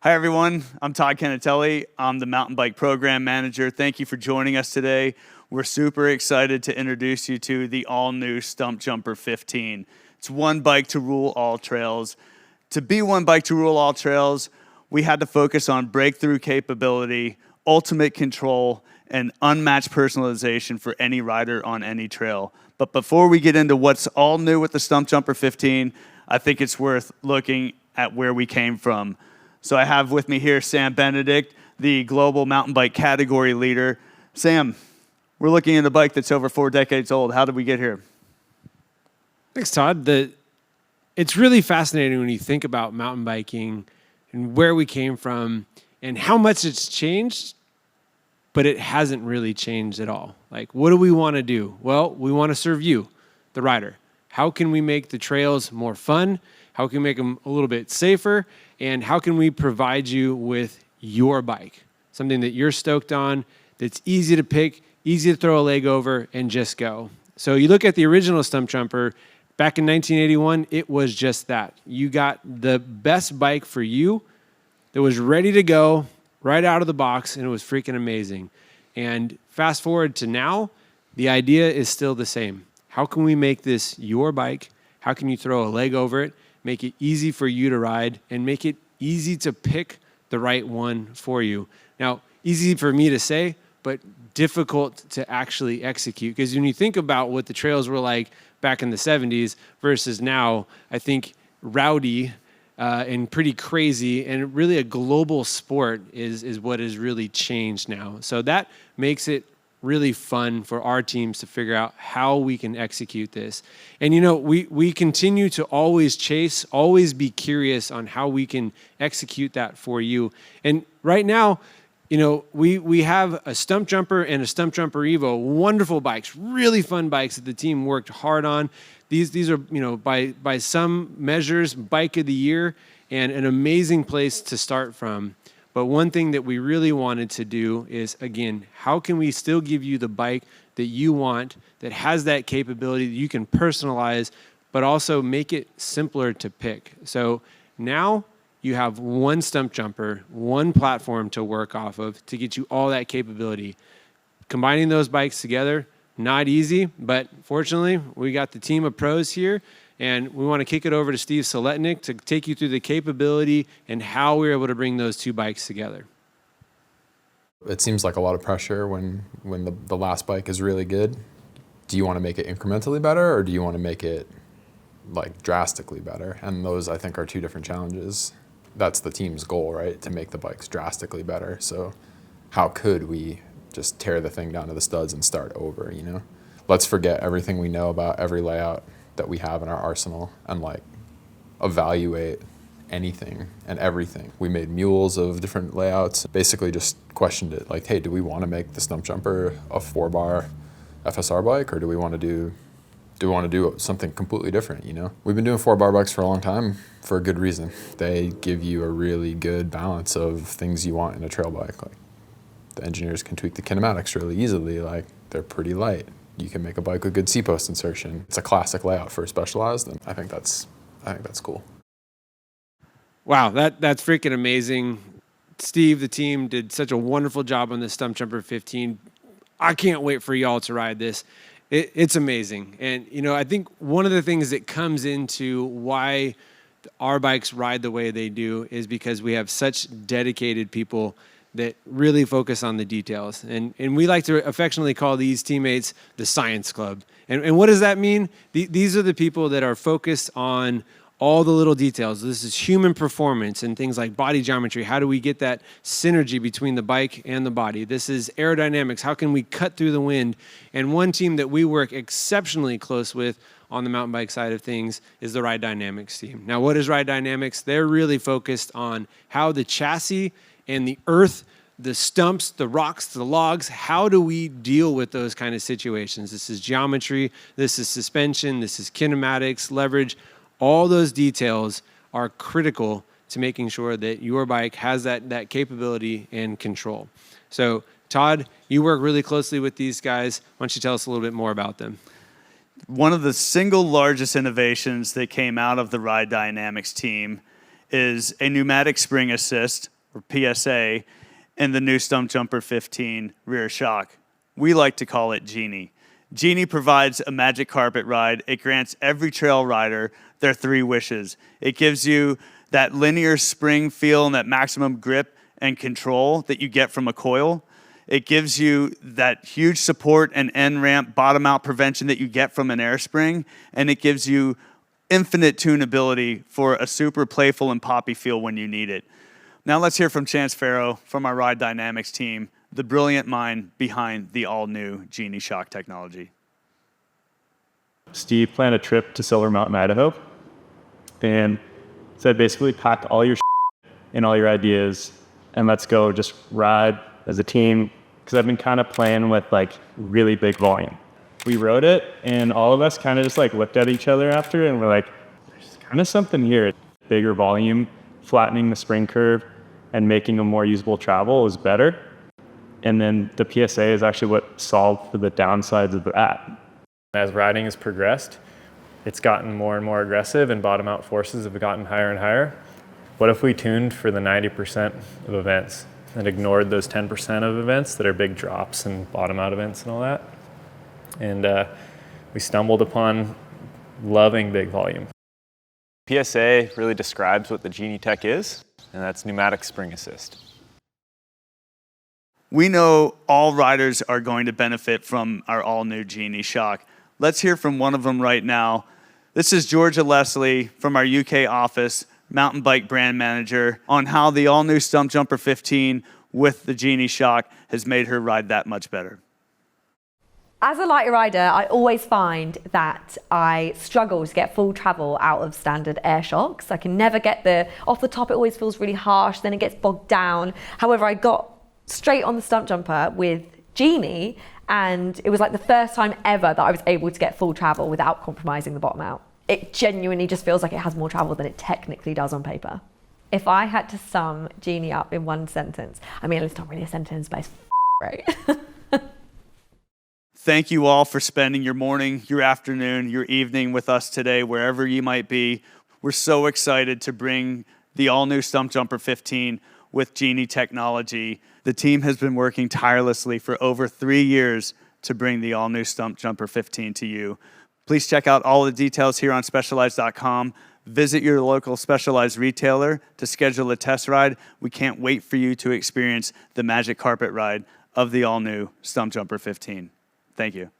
Hi, everyone. I'm Todd Canatelli. I'm the Mountain Bike Program Manager. Thank you for joining us today. We're super excited to introduce you to the all-new Stumpjumper 15. It's one bike to rule all trails. To be one bike to rule all trails, we had to focus on breakthrough capability, ultimate control, and unmatched personalization for any rider on any trail. But before we get into what's all new with the Stumpjumper 15, I think it's worth looking at where we came from. So I have with me here Sam Benedict, the global mountain bike category leader. Sam, we're looking at a bike that's over 4 decades old. How did we get here? Thanks, Todd. It's really fascinating when you think about mountain biking and where we came from and how much it's changed, but it hasn't really changed at all. Like, what do we want to do? Well, we want to serve you, the rider. How can we make the trails more fun? How can we make them a little bit safer? And how can we provide you with your bike? Something that you're stoked on, that's easy to pick, easy to throw a leg over, and just go. So you look at the original Stumpjumper, back in 1981, it was just that. You got the best bike for you that was ready to go right out of the box, and it was freaking amazing. And fast forward to now, the idea is still the same. How can we make this your bike? How can you throw a leg over it? Make it easy for you to ride, and make it easy to pick the right one for you. Now, easy for me to say, but difficult to actually execute. Because when you think about what the trails were like back in the 70s versus now, I think rowdy and pretty crazy and really a global sport is what has really changed now. So that makes it really fun for our teams to figure out how we can execute this. And we continue to always chase, always be curious on how we can execute that for you. And right now, we have a Stumpjumper and a Stumpjumper Evo, wonderful bikes, really fun bikes that the team worked hard on. These are, by some measures, bike of the year and an amazing place to start from. But one thing that we really wanted to do is, again, how can we still give you the bike that you want, that has that capability that you can personalize, but also make it simpler to pick? So now you have one Stumpjumper, one platform to work off of to get you all that capability. Combining those bikes together, not easy, but fortunately, we got the team of pros here. And we want to kick it over to Steve Soletnik to take you through the capability and how we were able to bring those two bikes together. It seems like a lot of pressure when the last bike is really good. Do you want to make it incrementally better, or do you want to make it like drastically better? And those, I think, are two different challenges. That's the team's goal, right? To make the bikes drastically better. So how could we just tear the thing down to the studs and start over, Let's forget everything we know about every layout that we have in our arsenal and evaluate anything and everything. We made mules of different layouts, basically just questioned it hey, do we want to make the Stumpjumper a 4-bar FSR bike, or do we want to do something completely different, We've been doing 4-bar bikes for a long time for a good reason. They give you a really good balance of things you want in a trail bike. The engineers can tweak the kinematics really easily, they're pretty light. You can make a bike with good C-post insertion. It's a classic layout for Specialized, and I think that's cool. Wow, that's freaking amazing. Steve, the team, did such a wonderful job on this Stumpjumper 15. I can't wait for y'all to ride this. It's amazing. And, I think one of the things that comes into why our bikes ride the way they do is because we have such dedicated people that really focus on the details. And we like to affectionately call these teammates the science club. And what does that mean? These are the people that are focused on all the little details. This is human performance and things like body geometry. How do we get that synergy between the bike and the body? This is aerodynamics. How can we cut through the wind? And one team that we work exceptionally close with on the mountain bike side of things is the Ride Dynamics team. Now, what is Ride Dynamics? They're really focused on how the chassis and the earth, the stumps, the rocks, the logs, how do we deal with those kind of situations? This is geometry, this is suspension, this is kinematics, leverage. All those details are critical to making sure that your bike has that capability and control. So, Todd, you work really closely with these guys. Why don't you tell us a little bit more about them? One of the single largest innovations that came out of the Ride Dynamics team is a pneumatic spring assist or PSA, in the new Stump Jumper 15 rear shock. We like to call it Genie. Genie provides a magic carpet ride. It grants every trail rider their 3 wishes. It gives you that linear spring feel and that maximum grip and control that you get from a coil. It gives you that huge support and end ramp bottom out prevention that you get from an air spring. And it gives you infinite tunability for a super playful and poppy feel when you need it. Now let's hear from Chance Farrow from our Ride Dynamics team, the brilliant mind behind the all-new Genie shock technology. Steve planned a trip to Silver Mountain, Idaho, and said basically pack all your and all your ideas and let's go just ride as a team, because I've been kind of playing with like really big volume. We rode it and all of us kind of just like looked at each other after and we're like, there's kind of something here. Bigger volume, flattening the spring curve and making a more usable travel is better. And then the PSA is actually what solved for the downsides of that. As riding has progressed, it's gotten more and more aggressive and bottom out forces have gotten higher and higher. What if we tuned for the 90% of events and ignored those 10% of events that are big drops and bottom out events and all that? And we stumbled upon loving big volume. PSA really describes what the Genie tech is, and that's pneumatic spring assist. We know all riders are going to benefit from our all-new Genie shock. Let's hear from one of them right now. This is Georgia Leslie from our UK office, mountain bike brand manager, on how the all-new Stump Jumper 15 with the Genie shock has made her ride that much better. As a lighter rider, I always find that I struggle to get full travel out of standard air shocks. I can never get off the top, it always feels really harsh, then it gets bogged down. However, I got straight on the Stump Jumper with Genie, and it was like the first time ever that I was able to get full travel without compromising the bottom out. It genuinely just feels like it has more travel than it technically does on paper. If I had to sum Genie up in one sentence, I mean, it's not really a sentence, but it's right. Thank you all for spending your morning, your afternoon, your evening with us today, wherever you might be. We're so excited to bring the all-new Stump Jumper 15 with Genie technology. The team has been working tirelessly for over 3 years to bring the all-new Stump Jumper 15 to you. Please check out all the details here on Specialized.com. Visit your local Specialized retailer to schedule a test ride. We can't wait for you to experience the magic carpet ride of the all-new Stump Jumper 15. Thank you.